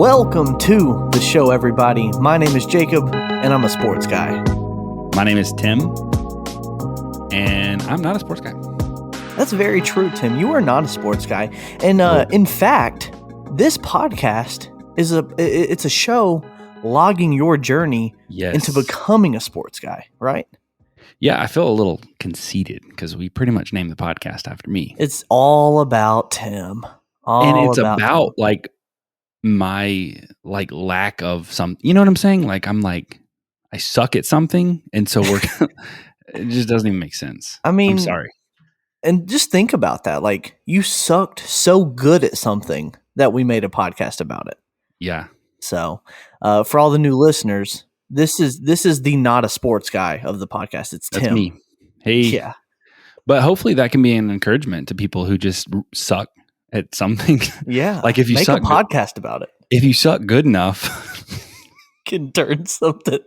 Welcome to the show, everybody. My name is Jacob, and I'm a sports guy. My name is Tim, and I'm not a sports guy. That's very true, Tim. You are not a sports guy. And in fact, this podcast is a show logging your journey into becoming a sports guy, right? Yeah, I feel a little conceited because we pretty much named the podcast after me. It's all about Tim. And it's about like my lack of some, you know what I'm saying? I suck at something, and so it just doesn't even make sense. I mean, I'm sorry. And just think about that. Like, you sucked so good at something that we made a podcast about it. Yeah. So, for all the new listeners, this is the not a sports guy of the podcast. It's Tim. That's me. Hey. Yeah. But hopefully that can be an encouragement to people who just suck at something. Yeah. Like if you make suck a podcast about it. If you suck good enough, can turn something.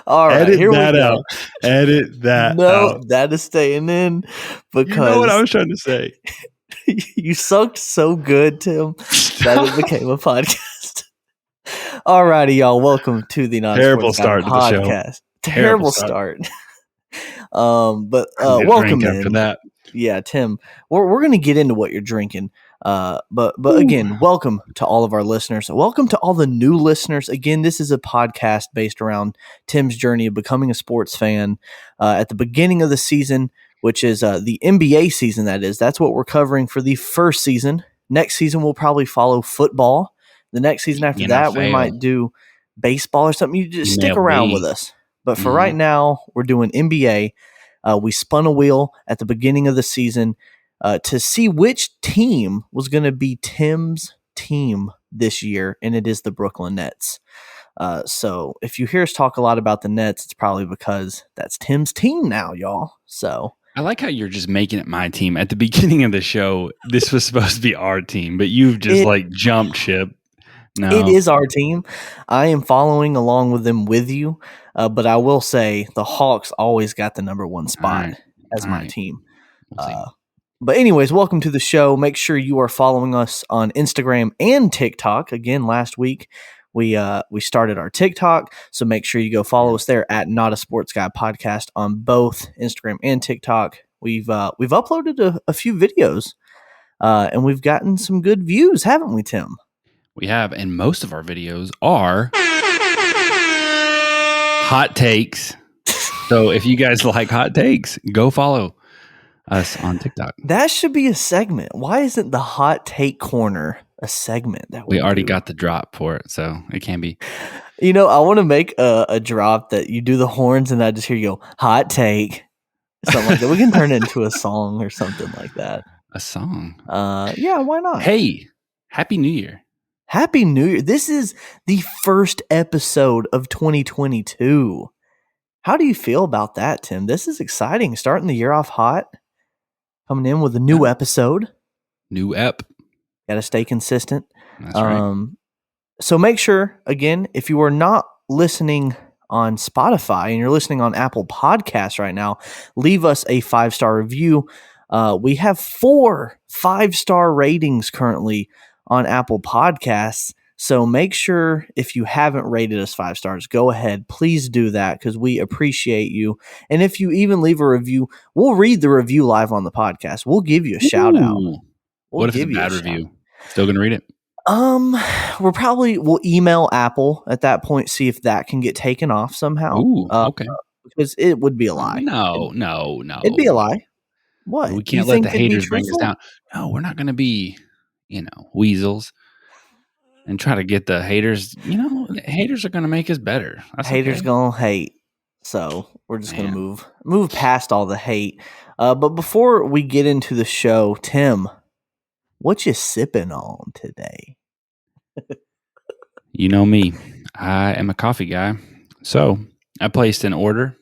All right, edit here that we go. out. Edit that no, out. that is staying in because you know what I was trying to say. You sucked so good, Tim, that it became a podcast. All righty, y'all. Welcome to the Terrible start to the podcast. show. Terrible start. But welcome in. After that. Yeah, Tim, we're going to get into what you're drinking. But again, welcome to all of our listeners. Welcome to all the new listeners. Again, this is a podcast based around Tim's journey of becoming a sports fan at the beginning of the season, which is the NBA season. That's what we're covering for the first season. Next season, we'll probably follow football. The next season after that, we might do baseball or something. You just stick around with us. But for right now, we're doing NBA. We spun a wheel at the beginning of the season to see which team was going to be Tim's team this year, and it is the Brooklyn Nets. So if you hear us talk a lot about the Nets, it's probably because that's Tim's team now, y'all. So I like how you're just making it my team. At the beginning of the show, this was supposed to be our team, but you've just jumped ship. No. It is our team. I am following along with them with you, but I will say the Hawks always got the number one spot as my team. But anyways, welcome to the show. Make sure you are following us on Instagram and TikTok. Again, last week we started our TikTok, so make sure you go follow us there at Not a Sports Guy Podcast on both Instagram and TikTok. We've uploaded a few videos, and we've gotten some good views, haven't we, Tim? We have, and most of our videos are hot takes. So if you guys like hot takes, go follow us on TikTok. That should be a segment. Why isn't the hot take corner a segment that we already got the drop for it, so it can be. You know, I want to make a drop that you do the horns and I just hear you go hot take, something like that. We can turn it into a song or something like that. A song? Yeah, why not? Hey, Happy New Year! Happy New Year! This is the first episode of 2022. How do you feel about that, Tim? This is exciting. Starting the year off hot. Coming in with a new episode. New ep. Got to stay consistent. That's right. So make sure, again, if you are not listening on Spotify and you're listening on Apple Podcasts right now, leave us a 5-star review. We have 4 5-star ratings currently on Apple Podcasts. So make sure if you haven't rated us 5 stars, go ahead. Please do that because we appreciate you. And if you even leave a review, we'll read the review live on the podcast. We'll give you a shout out. What if it's a bad review? Still going to read it? We'll email Apple at that point, see if that can get taken off somehow. Ooh, okay. Because it would be a lie. No. It'd be a lie. What? We can't let the haters bring us down. No, we're not going to be, weasels. And try to get the haters, the haters are going to make us better. Haters going to hate. So we're just going to move past all the hate. But before we get into the show, Tim, what you sipping on today? You know me. I am a coffee guy. So I placed an order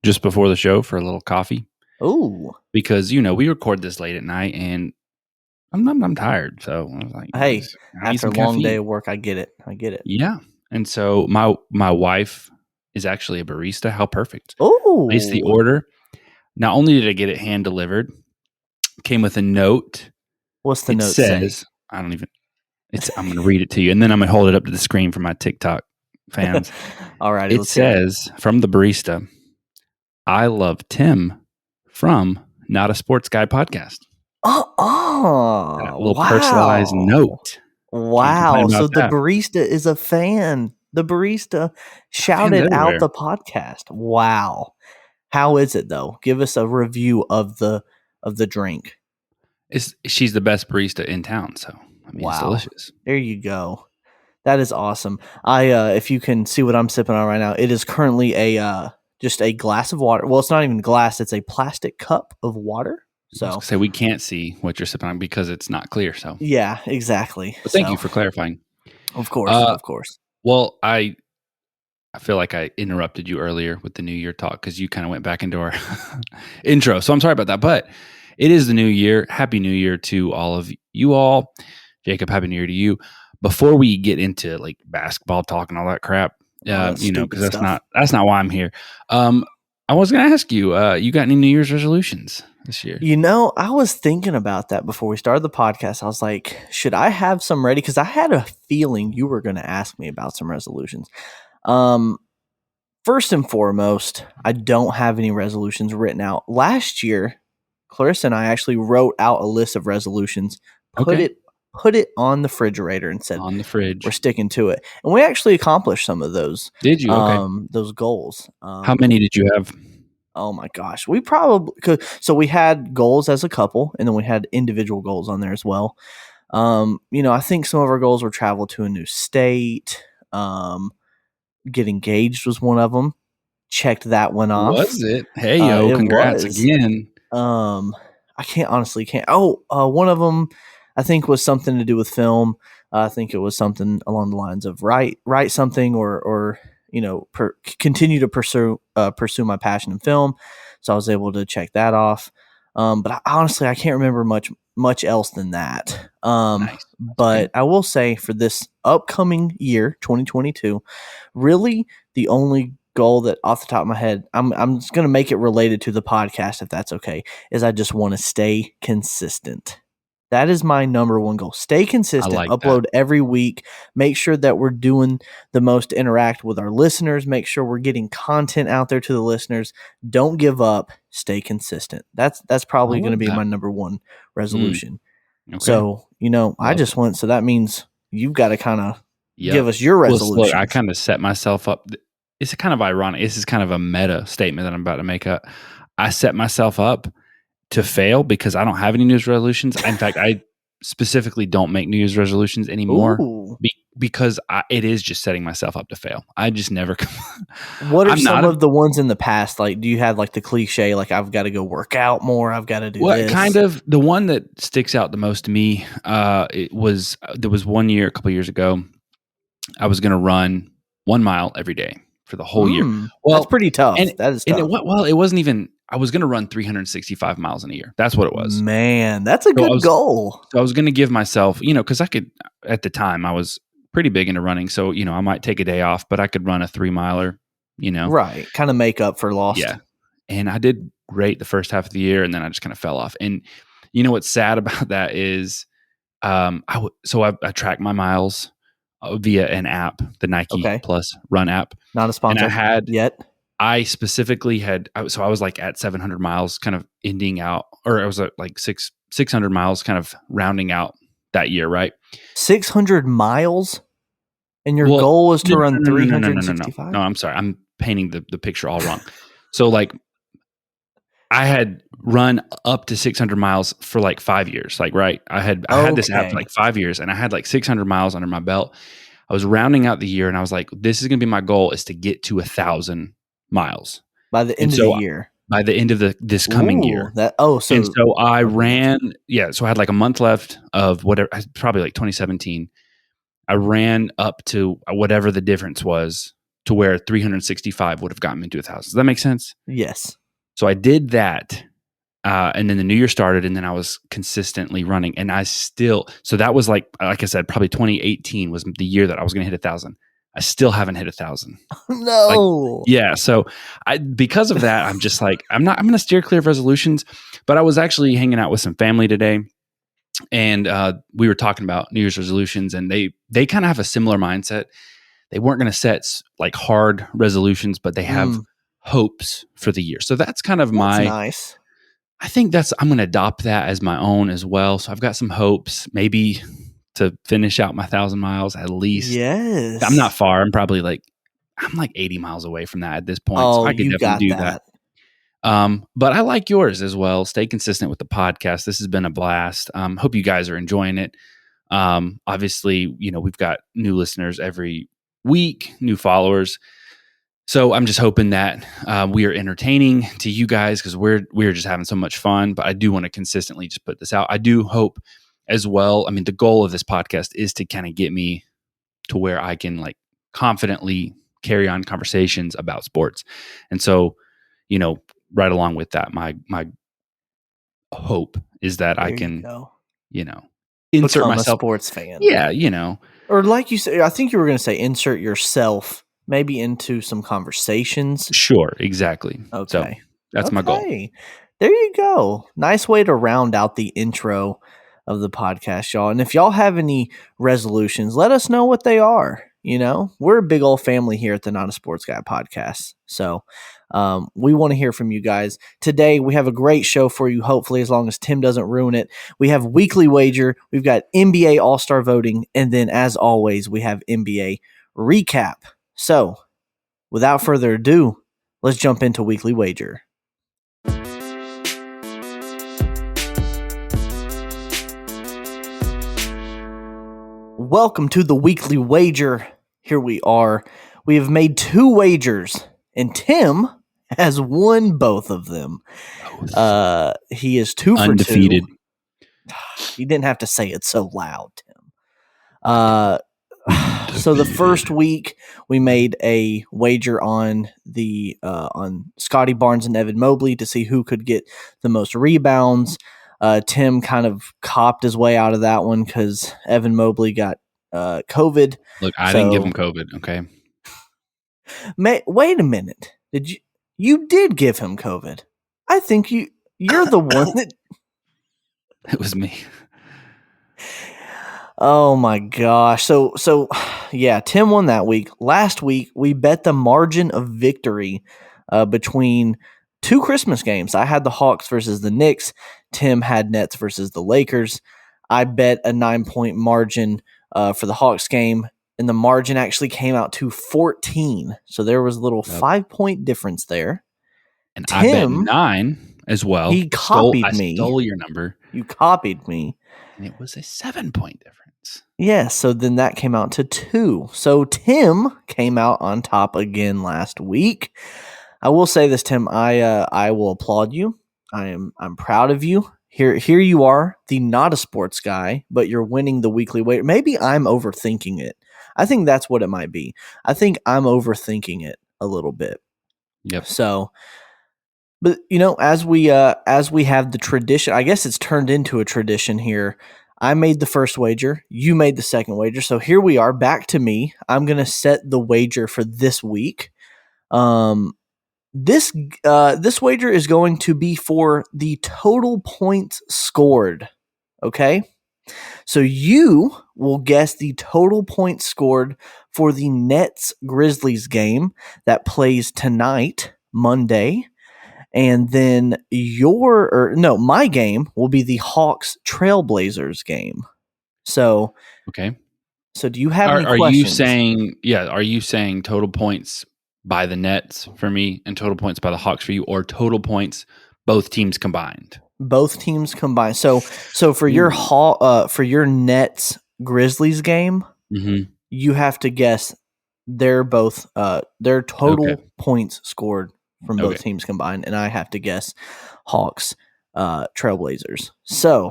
just before the show for a little coffee. Ooh. Because, we record this late at night and I'm tired, so I was like, "Hey, after a long day of work, I get it. Yeah, and so my wife is actually a barista. How perfect! Oh, placed the order. Not only did I get it hand delivered, came with a note. What's the note? Says say? I don't even. I'm going to read it to you, and then I'm going to hold it up to the screen for my TikTok fans. All right, It says from the barista, "I love Tim from Not a Sports Guy podcast." That little personalized Wow. note. Can't complain Wow. So about the that. barista is a fan. The barista Fans shouted out everywhere. the podcast. Wow. How is it though? Give us a review of the drink. She's the best barista in town, so I mean, it's delicious. There you go. That is awesome. If you can see what I'm sipping on right now, it is currently a just a glass of water. Well, it's not even glass; it's a plastic cup of water. So, say we can't see what you're sipping on because it's not clear. So, yeah, exactly. but thank you for clarifying. Of course. Well, I feel like I interrupted you earlier with the New Year talk because you kind of went back into our intro. So I'm sorry about that, but it is the new year. Happy New Year to all of you all. Jacob, Happy New Year to you. Before we get into like basketball talk and all that crap, because that's not why I'm here. I was going to ask you, you got any New Year's resolutions this year? I was thinking about that before we started the podcast. I was like, should I have some ready? Because I had a feeling you were going to ask me about some resolutions. First and foremost, I don't have any resolutions written out. Last year, Clarissa and I actually wrote out a list of resolutions, put it on the refrigerator and said, on the fridge, we're sticking to it. And we actually accomplished some of those. Did you? Okay. Those goals. How many did you have? Oh my gosh. We probably could. So we had goals as a couple, and then we had individual goals on there as well. I think some of our goals were travel to a new state. Get engaged was one of them. Checked that one off. Was it? Hey, yo, congrats again. I can't. Oh, one of them I think was something to do with film. I think it was something along the lines of write something or continue to pursue my passion in film. So I was able to check that off. But I can't remember much else than that. Nice. But I will say for this upcoming year, 2022, really the only goal that off the top of my head, I'm just going to make it related to the podcast, if that's okay, is I just want to stay consistent. That is my number one goal. Stay consistent, upload every week, make sure that we're doing the most to interact with our listeners, make sure we're getting content out there to the listeners. Don't give up, stay consistent. That's probably going to be my number one resolution. Okay. So, I just went, so that means you've got to kind of give us your resolution. Look, I kind of set myself up. It's kind of ironic. This is kind of a meta statement that I'm about to make up. I set myself up to fail because I don't have any New Year's resolutions. In fact, I specifically don't make New Year's resolutions anymore because it is just setting myself up to fail. I just never. What are some of the ones in the past? Like, do you have like the cliche, like I've got to go work out more, I've got to do this? Kind of the one that sticks out the most to me. There was 1 year, a couple years ago, I was going to run 1 mile every day for the whole year. Well, that's pretty tough. That is tough. It wasn't even. I was going to run 365 miles in a year. That's what it was. Man, that's a good goal. So I was going to give myself, because I could, at the time, I was pretty big into running. So, I might take a day off, but I could run a 3 miler, Right. Kind of make up for lost. Yeah. And I did great the first half of the year, and then I just kind of fell off. And what's sad about that is I track my miles via an app, the Nike Plus Run app. Not a sponsor yet. I specifically had, so I was like at 700 miles kind of ending out, or I was at like 600 miles kind of rounding out that year, right? 600 miles? And your goal was to run 365? No, I'm sorry. I'm painting the picture all wrong. So like I had run up to 600 miles for like 5 years, like, right? I had this app for like 5 years, and I had like 600 miles under my belt. I was rounding out the year, and I was like, this is going to be my goal, is to get to 1,000 miles by the end of the year. By the end of this coming year. So I ran. Yeah. So I had like a month left of whatever, probably like 2017. I ran up to whatever the difference was to where 365 would have gotten me to 1,000. Does that make sense? Yes. So I did that. And then the new year started, and then I was consistently running, and so that was like I said, probably 2018 was the year that I was going to hit 1,000. I still haven't hit 1,000. No. Yeah. So because of that, I'm just like, I'm going to steer clear of resolutions, but I was actually hanging out with some family today, And we were talking about New Year's resolutions, and they kind of have a similar mindset. They weren't going to set like hard resolutions, but they have hopes for the year. So that's kind of That's nice. I think I'm going to adopt that as my own as well. So I've got some hopes, maybe to finish out my 1,000 miles at least. Yes. I'm not far. I'm like 80 miles away from that at this point. So Oh, I could you definitely got do that. But I like yours as well. Stay consistent with the podcast. This has been a blast. Hope you guys are enjoying it. Obviously, we've got new listeners every week, new followers. So I'm just hoping that we are entertaining to you guys because we're just having so much fun. But I do want to consistently just put this out. I do hope as well. I mean, the goal of this podcast is to kind of get me to where I can like confidently carry on conversations about sports. And so, right along with that, my hope is that I can, insert become myself. a sports fan. Yeah, Or like you said, I think you were going to say insert yourself maybe into some conversations. Sure, exactly. Okay. So that's my goal. There you go. Nice way to round out the intro of the podcast, y'all. And if y'all have any resolutions, let us know what they are. We're a big old family here at the Not a Sports Guy podcast. So we want to hear from you guys. Today, we have a great show for you, hopefully, as long as Tim doesn't ruin it. We have Weekly Wager. We've got NBA All-Star voting. And then, as always, we have NBA Recap. So, without further ado, let's jump into Weekly Wager. Welcome to the Weekly Wager. Here we are. We have made 2 wagers, and Tim has won both of them. He is 2 for 2. You didn't have to say it so loud, Tim. So the first week we made a wager on on Scotty Barnes and Evan Mobley to see who could get the most rebounds. Tim kind of copped his way out of that one because Evan Mobley got COVID. Look, I didn't give him COVID. Okay. Wait a minute. You did give him COVID? I think you're the one that. It was me. Oh my gosh. So yeah, Tim won that week. Last week we bet the margin of victory between 2 Christmas games. I had the Hawks versus the Knicks. Tim had Nets versus the Lakers. I bet a 9-point margin for the Hawks game, and the margin actually came out to 14. So there was a little 5-point difference there. And Tim, I bet 9 as well. He copied me. I stole your number. You copied me. And it was a 7-point difference. Yeah, so then that came out to 2. So Tim came out on top again last week. I will say this, Tim. I will applaud you. I'm proud of you. Here you are, the Not a Sports Guy, but you're winning the weekly wager. Maybe I'm overthinking it. I think that's what it might be. I think I'm overthinking it a little bit. Yep. So, but as we have the tradition, I guess it's turned into a tradition here. I made the first wager. You made the second wager. So here we are, back to me. I'm going to set the wager for this week. This wager is going to be for the total points scored. Okay? So you will guess the total points scored for the Nets Grizzlies game that plays tonight, Monday. And then my game will be the Hawks Trailblazers game. So, okay. So do you have any questions? Are you saying total points by the Nets for me and total points by the Hawks for you, or total points both teams combined? Both teams combined. So for your Nets Grizzlies game, you have to guess their total points scored from both teams combined, and I have to guess Hawks Trailblazers. So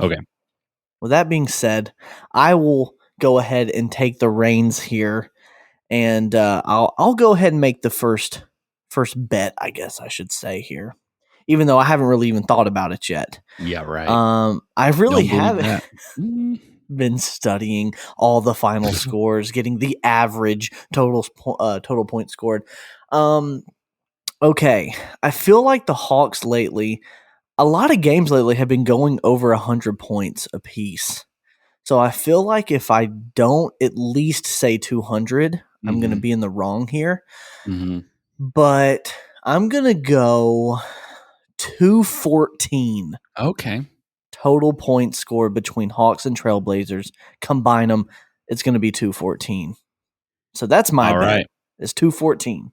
with that being said, I will go ahead and take the reins here, and I'll go ahead and make the first bet, I guess I should say here, even though I haven't really even thought about it yet. Yeah, right. I really haven't been studying all the final scores, getting the average total points scored. Okay, I feel like the Hawks lately, a lot of games lately have been going over 100 points apiece. So I feel like if I don't at least say 200, I'm going to Mm-hmm. be in the wrong here. Mm-hmm. But I'm going to go 214 Okay. total points scored between Hawks and Trailblazers. Combine them, it's going to be 214. So that's my All bet. right. It's 214.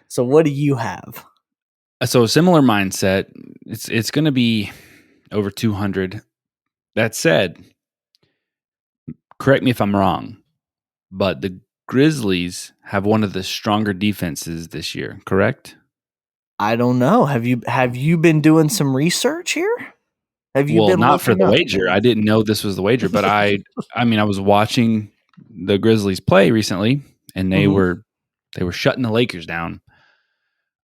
So what do you have? So similar mindset. It's going to be over 200. That said, correct me if I'm wrong, but the Grizzlies have one of the stronger defenses this year, correct? I don't know. Have you been doing some research here? Have you Well, been not for looking the up? wager. I didn't know this was the wager, but I mean, I was watching the Grizzlies play recently, and they Mhm. were shutting the Lakers down.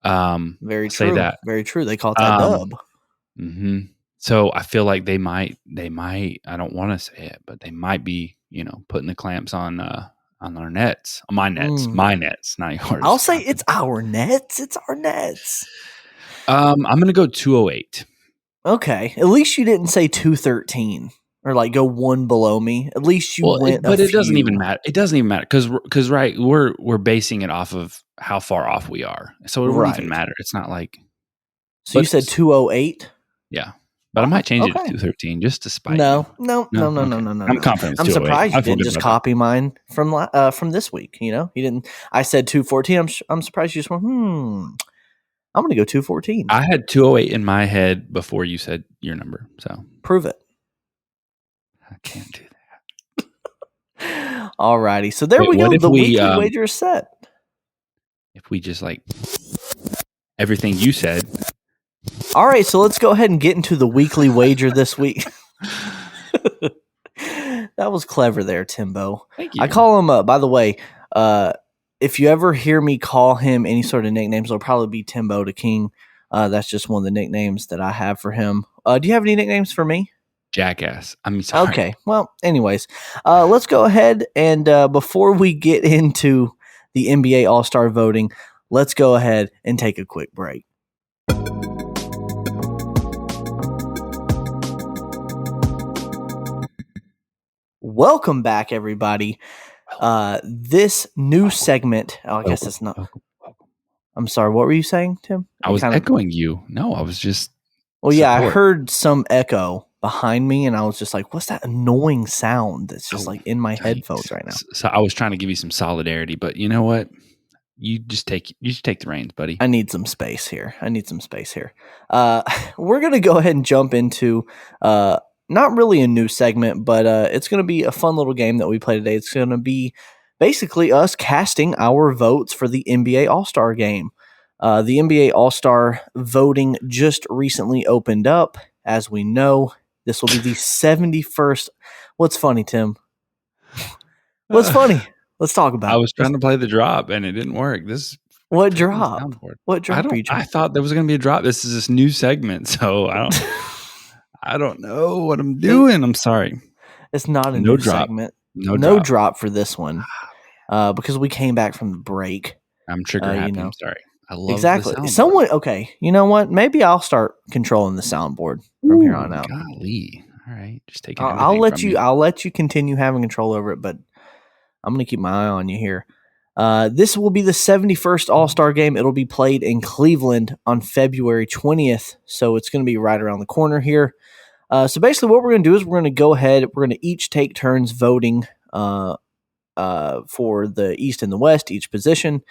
Very I'll say true. that. Very true. They caught that Um, dub. hmm So I feel like they might. I don't want to say it, but they might be, putting the clamps on our nets, on Mm. my nets, not I'll yours. say it's our nets. It's our nets. I'm gonna go 208. Okay. At least you didn't say 213 or like go one below me. At least you Well, went a but it doesn't even few. matter. It doesn't even matter because right, we're basing it off of how far off we are, so it wouldn't even Right. matter. It's not like, So you but said 208? yeah, but I Oh, might change it to okay. 213 just to spite you. No, no, No, no, no, no, okay, no, no, I'm no. confident it's I'm 208. surprised I you feel didn't good just about that. copy mine from this week. You didn't. I said 214. I'm surprised you just went. I'm gonna go 214. I had 208 in my head before you said your number, so Prove it. I can't do Alrighty. So there that. Wait, we what go. if The weekly wager is set. we just like everything you said? All right. So let's go ahead and get into the weekly wager this week. That was clever there, Timbo. Thank I you. call him. By the way, if you ever hear me call him any sort of nicknames, it'll probably be Timbo the King. That's just one of the nicknames that I have for him. Do you have any nicknames for me? Jackass. I'm sorry. Okay. Well, anyways, let's go ahead and before we get into the NBA All Star voting, let's go ahead and take a quick break. Welcome back, everybody. This new segment. Oh, I guess Welcome, it's not. welcome, welcome. I'm sorry. What were you saying, Tim? I You was kind of. echoing you. No, I was just Well, yeah, I support. heard some echo behind me, and I was just like, "What's that annoying sound that's just Oh, like in my headphones yikes. right now?" So I was trying to give you some solidarity, but you know what? You just take the reins, buddy. I need some space here. Uh, we're gonna go ahead and jump into not really a new segment, but it's gonna be a fun little game that we play today. It's gonna be basically us casting our votes for the NBA All Star Game. The NBA All Star voting just recently opened up. As we know, this will be the 71st. What's funny, Tim? What's funny? Let's talk I about was it. trying to play the drop and it didn't work. This What freaking drop? soundboard. What drop are you I trying? thought there was going to be a drop. This is this new segment, so I don't know what I'm doing. I'm sorry. It's not a No new drop. segment. No No drop. drop for this one because we came back from the break. I'm trigger You happy. know I'm sorry. I love the exactly. soundboard. Someone okay. You know what? Maybe I'll start controlling the soundboard from here on Ooh, out. golly. All right. Just taking I'll everything let from you. me. I'll let you continue having control over it, but I'm going to keep my eye on you here. This will be the 71st All Star Game. It'll be played in Cleveland on February 20th, so it's going to be right around the corner here. So basically, what we're going to do is we're going to go ahead. We're going to each take turns voting for the East and the West, each position.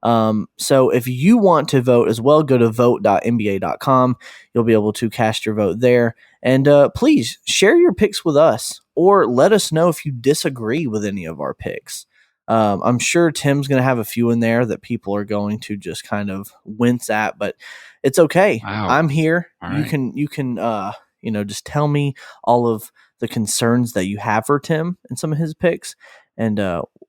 So if you want to vote as well, go to vote.nba.com. You'll be able to cast your vote there. And please share your picks with us or let us know if you disagree with any of our picks. I'm sure Tim's going to have a few in there that people are going to just kind of wince at, but it's okay. Wow. I'm here. All You right. can just tell me all of the concerns that you have for Tim and some of his picks, and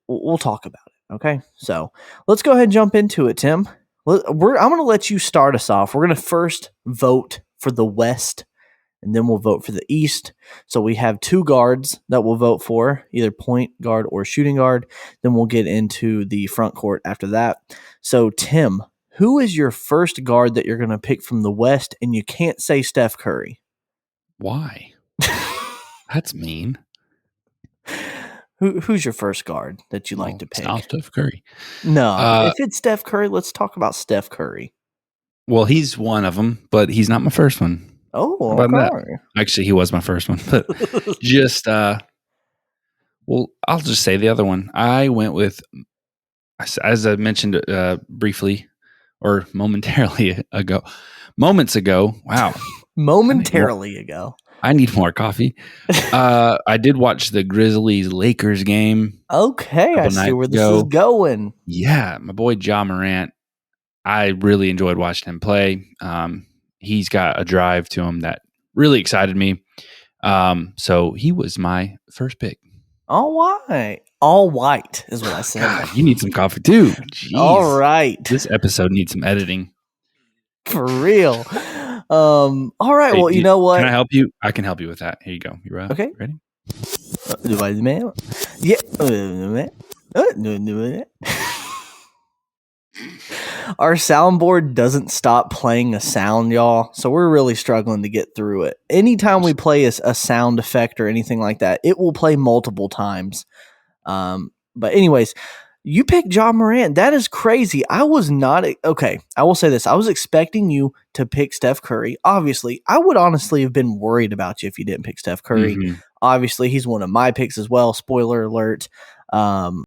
we'll talk about it. Okay, so let's go ahead and jump into it, Tim. I'm going to let you start us off. We're going to first vote for the West, and then we'll vote for the East. So we have two guards that we'll vote for, either point guard or shooting guard. Then we'll get into the front court after that. So, Tim, Who is your first guard that you're going to pick from the West, and you can't say Steph Curry? Why? That's mean. Who's your first guard that you like to It's not pick? Steph Curry. No, if it's Steph Curry, let's talk about Steph Curry. Well, he's one of them, but he's not my first one. Oh, How about okay. that? Actually, he was my first one, but just well, I'll just say the other one. I went with, as I mentioned briefly or moments ago. Wow, Momentarily ago. I need more coffee. I did watch the Grizzlies Lakers game. Okay, I see where this is going. Yeah, my boy Ja Morant. I really enjoyed watching him play. He's got a drive to him that really excited me. So he was my first pick. All right. All white is what I said. God, you need some coffee too. Jeez. All right. This episode needs some editing. For real. All right. Hey, well, you know what? Can I help you? I can help you with that. Here you go. You okay. Ready? Yeah. Our soundboard doesn't stop playing a sound, y'all. So we're really struggling to get through it. Anytime we play a sound effect or anything like that, it will play multiple times. But anyways, you picked Ja Morant. That is crazy. I was not okay. I will say this. I was expecting you to pick Steph Curry. Obviously, I would honestly have been worried about you if you didn't pick Steph Curry. Mm-hmm. Obviously, he's one of my picks as well. Spoiler alert.